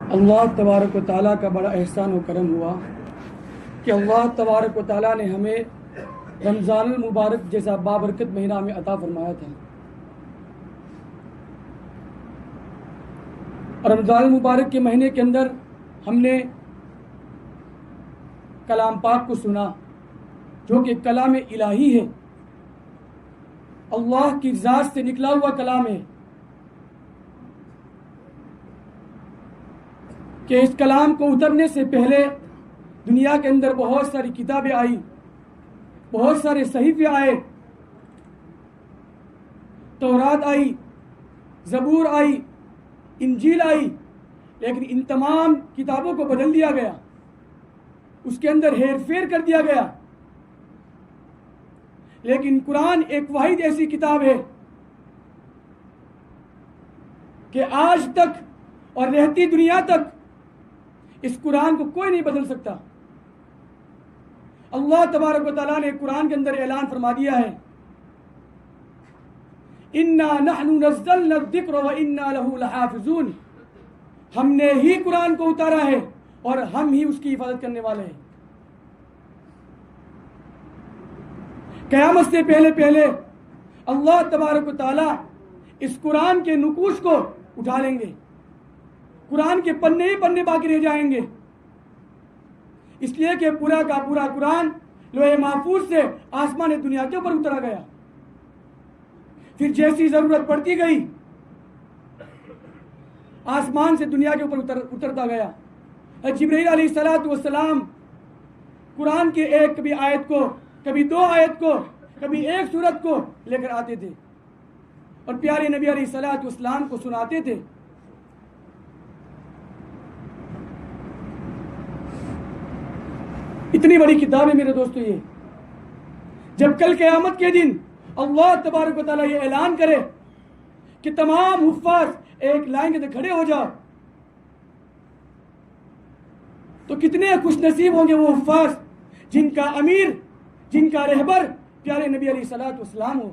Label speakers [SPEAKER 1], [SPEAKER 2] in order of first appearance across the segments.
[SPEAKER 1] اللہ تبارک و تعالیٰ کا بڑا احسان و کرم ہوا کہ اللہ تبارک و تعالیٰ نے ہمیں رمضان المبارک جیسا بابرکت مہینہ میں عطا فرمایا تھا۔ اور رمضان المبارک کے مہینے کے اندر ہم نے کلام پاک کو سنا، جو کہ کلام الہی ہے، اللہ کی ذات سے نکلا ہوا کلام ہے، کہ اس کلام کو اترنے سے پہلے دنیا کے اندر بہت ساری کتابیں آئی، بہت سارے صحیفے آئے، تورات آئی، زبور آئی، انجیل آئی، لیکن ان تمام کتابوں کو بدل دیا گیا، اس کے اندر ہیر پھیر کر دیا گیا۔ لیکن قرآن ایک واحد ایسی کتاب ہے کہ آج تک اور رہتی دنیا تک اس قرآن کو کوئی نہیں بدل سکتا۔ اللہ تبارک و تعالیٰ نے قرآن کے اندر اعلان فرما دیا ہے، اِنَّا نَحْنُ نَزَّلْنَا الذِّكْرَ وَإِنَّا لَهُ لَحَافِظُونَ، ہم نے ہی قرآن کو اتارا ہے اور ہم ہی اس کی حفاظت کرنے والے ہیں۔ قیامت سے پہلے پہلے اللہ تبارک و تعالیٰ اس قرآن کے نقوش کو اٹھا لیں گے، قرآن کے پنے ہی پنے باقی رہ جائیں گے، اس لیے کہ پورا کا پورا قرآن لوح محفوظ سے آسمان دنیا کے اوپر اترا گیا۔ پھر جیسی ضرورت پڑتی گئی آسمان سے دنیا کے اوپر اترتا گیا۔ جبرائیل علیہ السلام قرآن کے ایک کبھی آیت کو، کبھی دو آیت کو، کبھی ایک سورت کو لے کر آتے تھے اور پیارے نبی علیہ السلام کو سناتے تھے۔ اتنی بڑی کتاب ہے میرے دوستو یہ، جب کل قیامت کے دن اللہ تبارک و تعالیٰ یہ اعلان کرے کہ تمام حفاظ ایک لائن کے اندر کھڑے ہو جاؤ، تو کتنے خوش نصیب ہوں گے وہ حفاظ جن کا امیر، جن کا رہبر پیارے نبی علیہ السلام ہو۔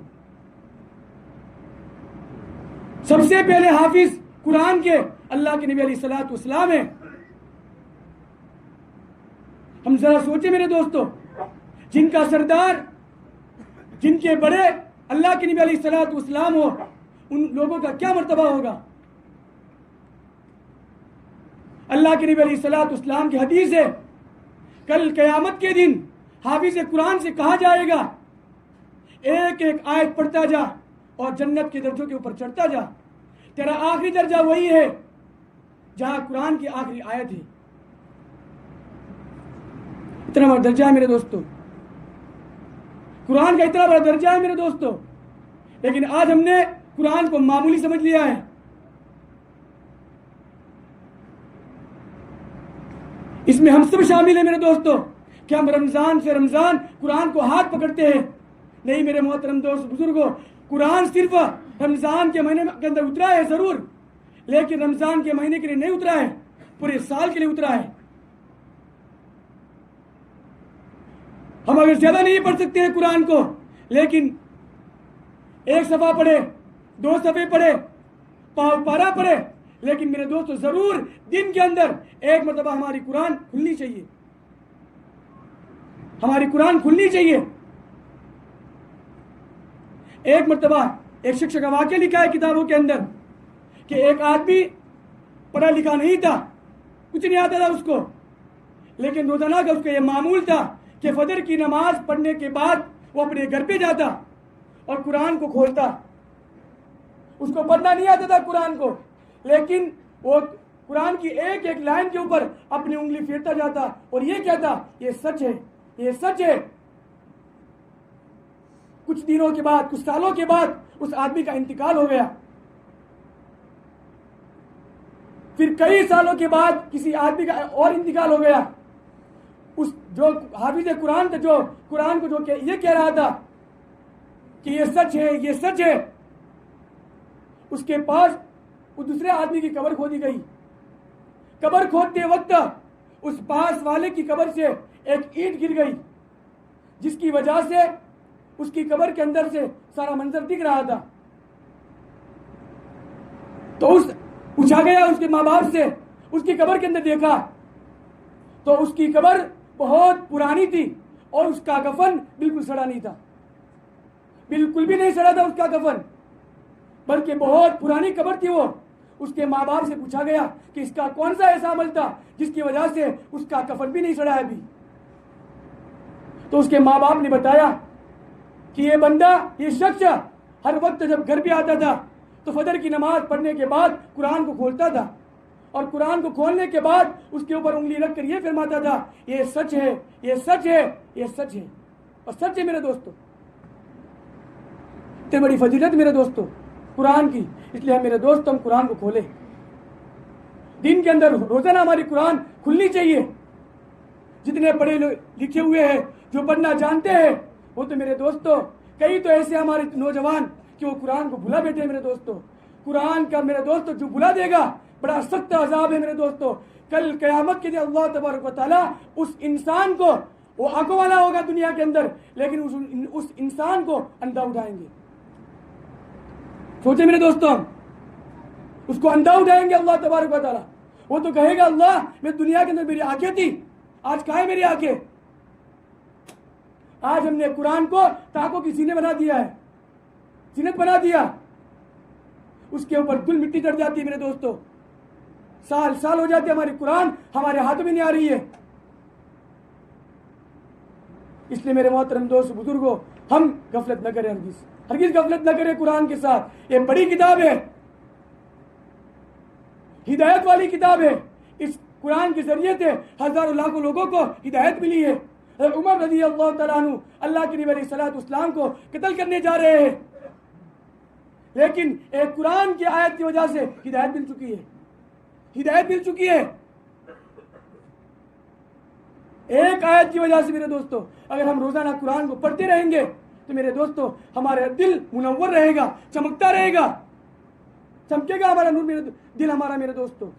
[SPEAKER 1] سب سے پہلے حافظ قرآن کے اللہ کے نبی علیہ السلام ہیں۔ ہم ذرا سوچیں میرے دوستو، جن کا سردار، جن کے بڑے اللہ کے نبی علیہ السلام ہو، ان لوگوں کا کیا مرتبہ ہوگا۔ اللہ کے نبی علیہ السلام کی حدیث ہے، کل قیامت کے دن حافظ قرآن سے کہا جائے گا ایک ایک آیت پڑھتا جا اور جنت کے درجوں کے اوپر چڑھتا جا، تیرا آخری درجہ وہی ہے جہاں قرآن کی آخری آیت ہے۔ اتنا بڑا درجہ ہے میرے دوستو، قرآن کا اتنا بڑا درجہ ہے میرے دوستو، لیکن آج ہم نے قرآن کو معمولی سمجھ لیا ہے۔ اس میں ہم سب شامل ہیں میرے دوستو کہ ہم رمضان سے رمضان قرآن کو ہاتھ پکڑتے ہیں۔ نہیں میرے محترم دوست بزرگوں، قرآن صرف رمضان کے مہینے کے اندر اترا ہے ضرور، لیکن رمضان کے مہینے کے لیے نہیں اترا ہے، پورے سال کے لیے اترا ہے۔ ہم اگر زیادہ نہیں پڑھ سکتے ہیں قرآن کو، لیکن ایک صفحہ پڑھے، دو صفحے پڑھے، پارہ پڑھے، لیکن میرے دوستو ضرور دن کے اندر ایک مرتبہ ہماری قرآن کھلنی چاہیے، ہماری قرآن کھلنی چاہیے۔ ایک مرتبہ ایک شخص کا واقعہ لکھا ہے کتابوں کے اندر کہ ایک آدمی پڑھا لکھا نہیں تھا، کچھ نہیں آتا تھا اس کو، لیکن روزانہ کا اس کا یہ معمول تھا کہ فجر کی نماز پڑھنے کے بعد وہ اپنے گھر پہ جاتا اور قرآن کو کھولتا۔ اس کو پڑھنا نہیں آتا تھا قرآن کو، لیکن وہ قرآن کی ایک ایک لائن کے اوپر اپنی انگلی پھیرتا جاتا اور یہ کہتا یہ سچ ہے، یہ سچ ہے۔ کچھ دنوں کے بعد، کچھ سالوں کے بعد اس آدمی کا انتقال ہو گیا۔ پھر کئی سالوں کے بعد کسی آدمی کا اور انتقال ہو گیا۔ اس جو حافظ قرآن تھا، جو قرآن کو جو یہ کہہ رہا تھا کہ یہ سچ ہے، یہ سچ ہے، اس کے پاس اس دوسرے آدمی کی قبر کھودی گئی۔ قبر کھودتے وقت اس پاس والے کی قبر سے ایک اینٹ گر گئی، جس کی وجہ سے اس کی قبر کے اندر سے سارا منظر دکھ رہا تھا۔ تو پوچھا گیا اس کے ماں باپ سے اس کی قبر کے اندر دیکھا تو اس کی قبر بہت پرانی تھی اور اس کا کفن بالکل سڑا نہیں تھا، بالکل بھی نہیں سڑا تھا اس کا کفن، بلکہ بہت پرانی قبر تھی وہ۔ اس کے ماں باپ سے پوچھا گیا کہ اس کا کون سا ایسا عمل تھا جس کی وجہ سے اس کا کفن بھی نہیں سڑا ہے ابھی؟ تو اس کے ماں باپ نے بتایا کہ یہ بندہ، یہ شخص ہر وقت جب گھر پہ آتا تھا تو فجر کی نماز پڑھنے کے بعد قرآن کو کھولتا تھا، اور قرآن کو کھولنے کے بعد اس کے اوپر انگلی رکھ کر یہ فرماتا تھا یہ سچ ہے، یہ سچ ہے، یہ سچ ہے، اور سچ ہے میرے دوستو۔ اتنی بڑی فضیلت میرے دوستو قرآن کی، اس لیے میرے دوست ہم قرآن کو کھولیں۔ دن کے اندر روزانہ ہماری قرآن کھلنی چاہیے۔ جتنے پڑھے لکھے ہوئے ہیں، جو پڑھنا جانتے ہیں، وہ تو میرے دوستو کئی تو ایسے ہمارے نوجوان کہ وہ قرآن کو بھلا بیٹھے ہیں میرے دوستو۔ قرآن کا میرے دوستو جو بھلا دے گا بڑا سخت عذاب ہے میرے دوستو۔ کل قیامت کے دن اللہ تبارک و تعالیٰ اس انسان کو، وہ آنکھوں والا ہوگا دنیا کے اندر، لیکن اس انسان کو اندھا اٹھائیں گے۔ سوچے میرے دوستوں، اس کو اندھا اٹھائیں گے اللہ تبارک و تعالیٰ۔ وہ تو کہے گا اللہ میں دنیا کے اندر میری آنکھیں تھی، آج کہاں ہے میری آنکھیں؟ آج ہم نے قرآن کو تاکوں کی زینت بنا دیا ہے، زینت بنا دیا، اس کے اوپر دل مٹی چڑھ جاتی ہے میرے دوستوں۔ سال سال ہو جاتے ہماری قرآن ہمارے ہاتھ میں نہیں آ رہی ہے۔ اس لیے میرے محترم دوست بزرگوں، ہم غفلت نہ کریں، ہرگز غفلت نہ کریں قرآن کے ساتھ۔ یہ بڑی کتاب ہے، ہدایت والی کتاب ہے۔ اس قرآن کے ذریعے سے ہزاروں لاکھوں لوگوں کو ہدایت ملی ہے۔ عمر رضی اللہ تعالیٰ عنہ اللہ کے نبی علیہ الصلوۃ والسلام کو قتل کرنے جا رہے ہیں، لیکن ایک قرآن کی آیت کی وجہ سے ہدایت مل چکی ہے، ہدایت مل چکی ہے۔ ایک آیت کی وجہ سے میرے دوستو اگر ہم روزانہ قرآن کو پڑھتے رہیں گے تو میرے دوستو ہمارا دل منور رہے گا، چمکتا رہے گا، چمکے گا ہمارا نور، دل ہمارا میرے دوستو۔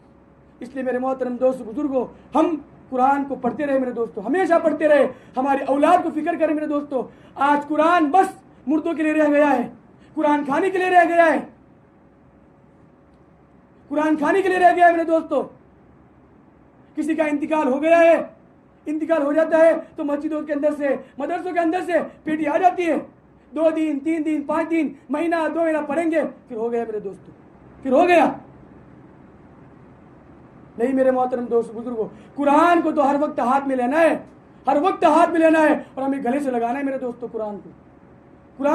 [SPEAKER 1] اس لیے میرے محترم دوست بزرگوں، ہم قرآن کو پڑھتے رہے میرے دوستو، ہمیشہ پڑھتے رہے، ہماری اولاد کو فکر کریں میرے دوستو۔ آج قرآن بس مردوں کے لیے رہ گیا ہے، قرآن کھانے کے لیے رہ گیا ہے، قرآن کھانے کے لیے رہ گیا ہے میرے دوستو۔ کسی کا انتقال ہو گیا ہے، انتقال ہو جاتا ہے تو مسجدوں کے اندر سے، مدرسوں کے اندر سے پیٹی آ جاتی ہے، 2 دن 3 دن 5 دن، مہینہ 2 مہینہ پڑھیں گے، پھر ہو گیا میرے دوستو، پھر ہو گیا۔ نہیں میرے محترم دوست بزرگوں، قرآن کو تو ہر وقت ہاتھ میں لینا ہے، ہر وقت ہاتھ میں لینا ہے، اور ہمیں گلے سے لگانا ہے میرے دوستو۔ قرآن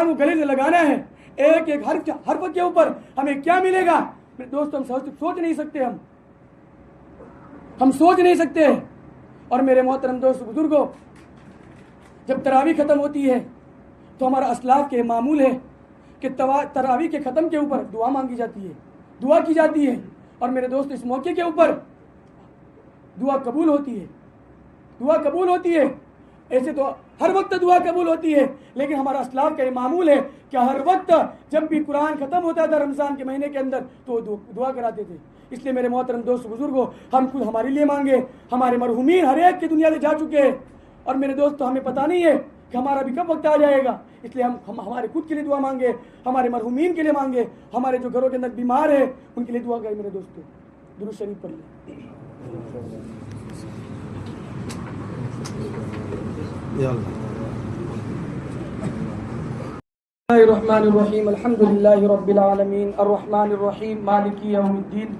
[SPEAKER 1] کو گلے سے لگانا ہے، ایک ایک حرف کے اوپر ہمیں کیا ملے گا میرے دوستو ہم سوچ نہیں سکتے، ہم سوچ نہیں سکتے۔ اور میرے محترم دوست بزرگوں، جب تراویح ختم ہوتی ہے تو ہمارا اسلاف کے معمول ہے کہ تراویح کے ختم کے اوپر دعا مانگی جاتی ہے، دعا کی جاتی ہے، اور میرے دوست اس موقع کے اوپر دعا قبول ہوتی ہے، دعا قبول ہوتی ہے۔ ایسے تو ہر وقت دعا قبول ہوتی ہے، لیکن ہمارا اسلاف کا یہ معمول ہے کہ ہر وقت جب بھی قرآن ختم ہوتا تھا رمضان کے مہینے کے اندر تو دعا کراتے تھے۔ اس لیے میرے محترم دوست بزرگوں، ہم خود ہمارے لیے مانگے، ہمارے مرحومین ہر ایک کی دنیا سے جا چکے ہیں، اور میرے دوستو ہمیں پتہ نہیں ہے کہ ہمارا بھی کب وقت آ جائے گا، اس لیے ہم ہمارے خود کے لیے دعا مانگے، ہمارے مرحومین کے لیے مانگے، ہمارے جو گھروں کے اندر بیمار ہیں ان کے لیے دعا کریں میرے دوستو۔ درود شریف پڑھ لیں۔ الرحمن الرحیم الحمد للہ رب العالمین الرحمن الرحیم مالک یوم الدین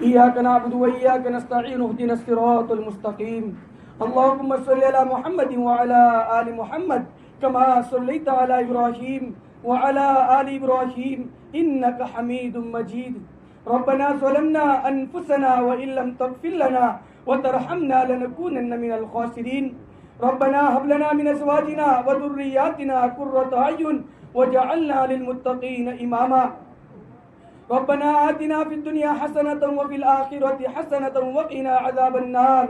[SPEAKER 1] ایاک نعبد و ایاک نستعین اهدنا الصراط المستقیم اللهم صل على محمد وعلى آل محمد كما صليت على إبراهيم وعلى آل إبراهيم إنك حميد مجيد ربنا ظلمنا أنفسنا وإن لم تغفر لنا وترحمنا لنكونن من الخاسرين ربنا هب لنا من أزواجنا وذرياتنا قرة أعين وجعلنا للمتقين إماما ربنا آتنا في الدنيا حسنة وفي الآخرة حسنة وقنا عذاب النار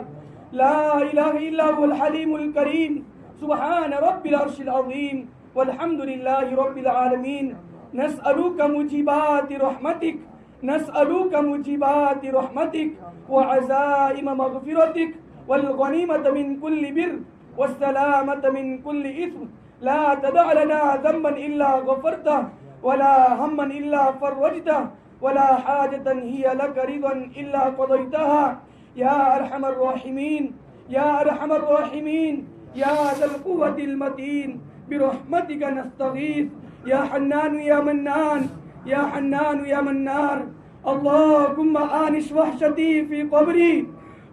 [SPEAKER 1] لا إله إلا هو الحليم الكريم سبحان رب العرش العظيم والحمد لله رب العالمين نسألك موجبات رحمتك نسألك موجبات رحمتك وعزائم مغفرتك والغنيمة من كل بر والسلامة من كل إثم لا تدع لنا ذنبا إلا غفرته ولا هما إلا فرجته ولا حاجة هي لك رضا إلا قضيتها يا أرحم الراحمين يا أرحم الراحمين يا ذا القوة المتين برحمتك نستغيث يا حنان يا منان يا حنان يا منان اللهم آنس وحشتي في قبري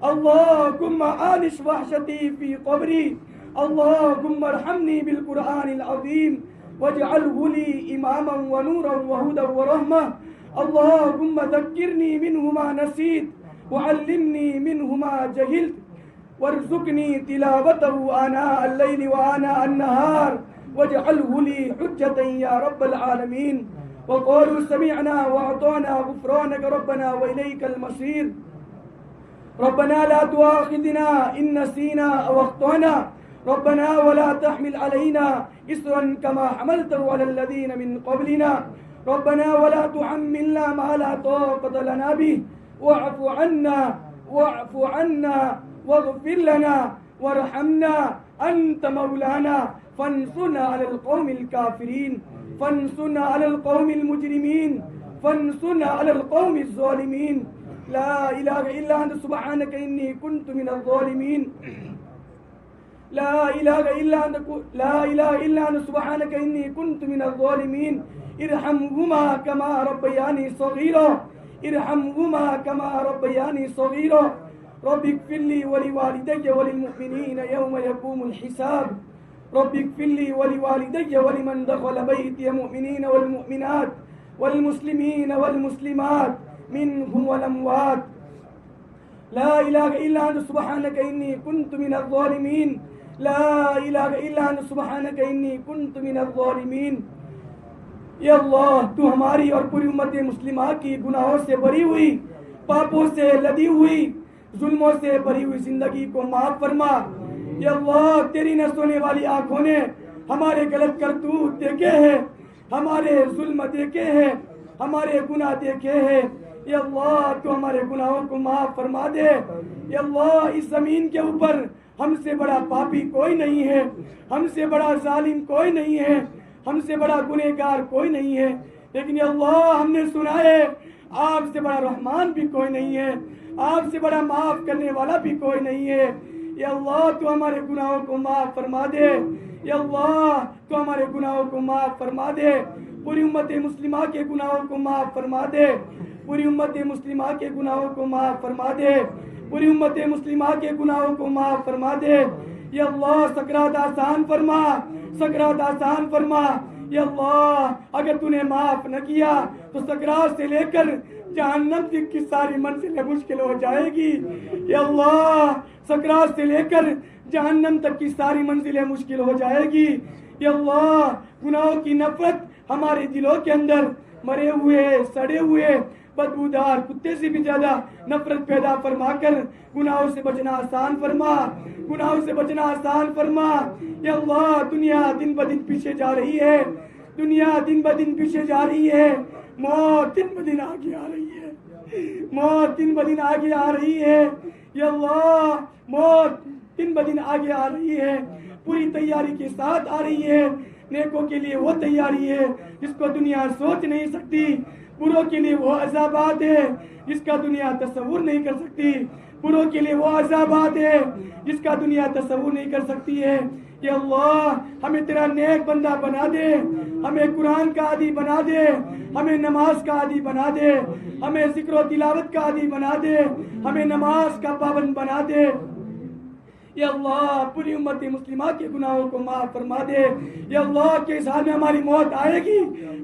[SPEAKER 1] اللهم آنس وحشتي في قبري اللهم ارحمني بالقرآن العظيم واجعله لي إماما ونورا وهدى ورحمة اللهم ذكرني منه ما نسيت وعلمني منه ما جهلت وارزقني تلاوته آناء الليل وآناء النهار واجعله لي حجة يا رب العالمين وقالوا سمعنا وأعطانا غفرانك ربنا وإليك المصير ربنا لا تؤاخذنا إن نسينا أو أخطأنا ربنا ولا تحمل علينا إصرا كما حملته على الذين من قبلنا ربنا ولا تحملنا ما لا طاقة لنا به واعف عنا واغفر لنا وارحمنا أنت مولانا فانصرنا على القوم الكافرين فانصرنا على القوم المجرمين فانصرنا على القوم الظالمين لا إله إلا أنت سبحانك إني كنت من الظالمين لا إله إلا أنت سبحانك إني كنت من الظالمين ارحمهما كما ربياني صغيرا ارحمهما كما ربياني صغيرا رب اغفر لي ولوالدي وللمؤمنين يوم يقوم الحساب رب اغفر لي ولوالدي ولمن دخل بيتي مؤمنين والمؤمنات والمسلمين والمسلمات منهم والأموات لا إله إلا أنت سبحانك إني كنت من الظالمين لا إله إلا أنت سبحانك إني كنت من الظالمين یا اللہ تو ہماری اور پوری امت مسلمہ کی گناہوں سے بری ہوئی پاپوں سے لدی ہوئی ظلموں سے بری ہوئی زندگی کو معاف فرما یا اللہ تیری نہ سونے والی آنکھوں نے ہمارے غلط کرتوت دیکھے ہیں ہمارے ظلم دیکھے ہیں ہمارے گناہ دیکھے ہیں یا اللہ تو ہمارے گناہوں کو معاف فرما دے یا اللہ اس زمین کے اوپر ہم سے بڑا پاپی کوئی نہیں ہے ہم سے بڑا ظالم کوئی نہیں ہے ہم سے بڑا گنہگار کوئی نہیں ہے لیکن یا اللہ ہم نے سنا ہے آپ سے بڑا رحمان بھی کوئی نہیں ہے آپ سے بڑا معاف کرنے والا بھی کوئی نہیں ہے یا اللہ تو ہمارے گناہوں کو معاف فرما دے یا اللہ تو ہمارے گناہوں کو معاف فرما دے پوری امت مسلمہ کے گناہوں کو معاف فرما دے پوری امت مسلمہ کے گناہوں کو معاف فرما دے پوری امت مسلمہ کے گناہوں کو معاف فرما دے یا اللہ سکرات آسان فرما سکرات آسان فرما یا اللہ اگر تو نے معاف نہ کیا تو سکرات سے لے کر جہنم تک کی ساری منزلیں مشکل ہو جائے گی یا اللہ سکرات سے لے کر جہنم تک کی ساری منزلیں مشکل ہو جائے گی یا اللہ گناہوں کی نفرت ہمارے دلوں کے اندر مرے ہوئے سڑے ہوئے بدبودار کتے سے بھی زیادہ نفرت پیدا فرما کر گناہوں سے بچنا آسان فرما گناہوں سے بچنا آسان فرما یا اللہ دنیا دن بدن پیچھے جا رہی ہے دنیا دن بدن پیچھے جا رہی ہے موت دن بدن آگے آ رہی ہے موت دن بدن آگے آ رہی ہے یا اللہ موت دن بدن آگے آ رہی ہے پوری تیاری کے ساتھ آ رہی ہے نیکوں کے لیے وہ تیاری ہے جس کو دنیا سوچ نہیں سکتی بروں کے لیے وہ عذابات ہے جس کا دنیا تصور نہیں کر سکتی بروں کے لیے وہ عذابات ہے جس کا دنیا تصور نہیں کر سکتی ہے کہ اللہ ہمیں تیرا نیک بندہ بنا دے ہمیں قرآن کا عادی بنا دے ہمیں نماز کا عادی بنا دے ہمیں ذکر و تلاوت کا عادی بنا دے ہمیں نماز کا پابند بنا دے یا اللہ پوری امت مسلمہ کے گناہوں کو معاف فرما دے یا اللہ کے اس حال میں ہماری موت آئے گی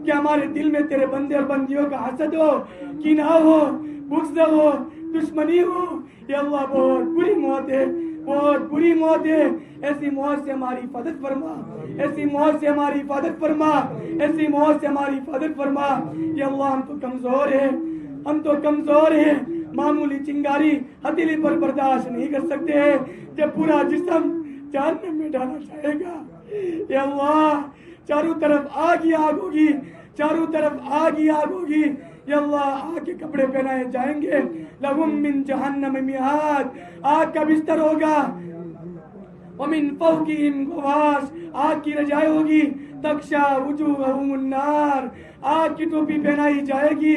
[SPEAKER 1] کہ ہمارے دل میں تیرے بندے اور بندیوں کا حسد ہو کینہ ہو بغض ہو دشمنی ہو یا اللہ بہت بری موت ہے بہت بری موت ہے ایسی موت سے ہماری حفاظت فرما ایسی موت سے ہماری حفاظت فرما ایسی موت سے ہماری حفاظت فرما یا اللہ ہم تو کمزور ہیں معمولی چنگاری ہتھیلی پر برداشت نہیں کر سکتے ہیں جب پورا جسم جہنم میں ڈالا جائے گا یا اللہ چاروں طرف آگ ہی آگ ہوگی چاروں طرف آگ ہی آگ ہوگی یا اللہ آگ کے کپڑے پہنائے جائیں گے لہم من جہنم مہاد آگ کا بستر ہوگا ومن فوقہم غواش آگ کی رجائی ہوگی تخشا وجوہہم النار آگ کی ٹوپی پہنائی جائے گی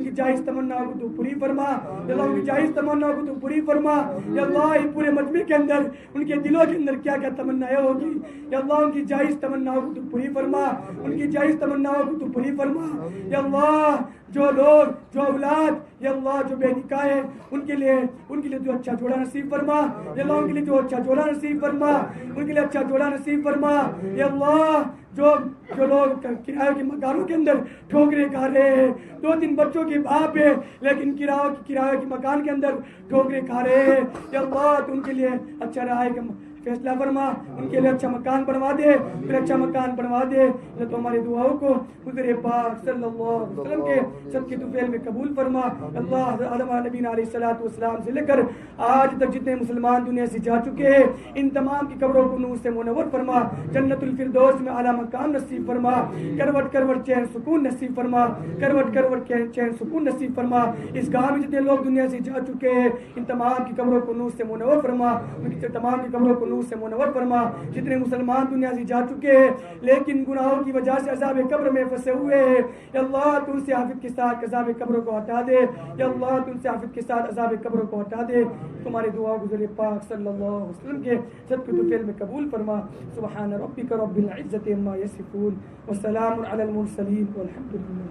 [SPEAKER 1] ان کی جائز تمناؤں کو تو پوری فرما یا اللہ، ان کی جائز تمناؤں کو تو پوری فرما یا اللہ، پورے مجمع کے اندر ان کے دلوں کے اندر کیا کیا تمنائیں ہوگی یا اللہ، ان کی جائز تمناؤں کو تو پوری فرما، ان کی جائز تمناؤں کو تو پوری فرما یا اللہ۔ جو لوگ، جو اولاد یا اللہ جو بے نکاح ہے ان کے لیے جو اچھا جوڑا نصیب فرما یا اللہ، ان کے لیے جو اچھا جوڑا نصیب فرما، ان کے لیے اچھا جوڑا نصیب فرما یا اللہ۔ جو لوگ کرایوں کے مکانوں کے اندر ٹھوکریں کھا رہے ہیں، 2-3 بچوں کے باپ ہے لیکن کرایوں کے مکان کے اندر ٹھوکریں کھا رہے ہیں یا اللہ، تو ان کے لیے اچھا رہا ہے کہ فیصلہ فرما، ان کے لیے اچھا مکان بنوا دے، پھر اچھا مکان بنوا دے تو ہماری دعاؤں کو حضور پاک صلی اللہ علیہ وسلم کے صدقے طفیل میں قبول فرما۔ اللہ حضرت نبینا علیہ الصلوۃ والسلام سے لے کر آج تک جتنے مسلمان دنیا سے جا چکے ہیں ان تمام کی قبروں کو نور سے منور فرما، جنت الفردوس میں اعلیٰ مقام نصیب فرما، کروٹ کروٹ چین سکون نصیب فرما، کروٹ کروٹ چین سکون نصیب فرما۔ اس گاؤں میں جتنے لوگ دنیا سے جا چکے ہیں ان تمام کی قبروں کو نور سے منور فرما، ان کی تمام کی قبروں کو نور سے منور فرما۔ جتنے مسلمان دنیا سے جا چکے ہیں لیکن گناہوں کی وجہ سے عذاب قبر میں پھنسے ہوئے ہیں یا اللہ، تو ان سے آفت کے ساتھ عذاب قبر کو ہٹا دے یا اللہ، تو ان سے آفت کے ساتھ عذاب قبر کو ہٹا دے۔ تمہاری دعا حضور پاک صلی اللہ علیہ وسلم کے صدقے طفیل میں قبول فرما۔ سبحان ربک رب العزة عما یصفون وسلام علی المرسلین والحمد للہ۔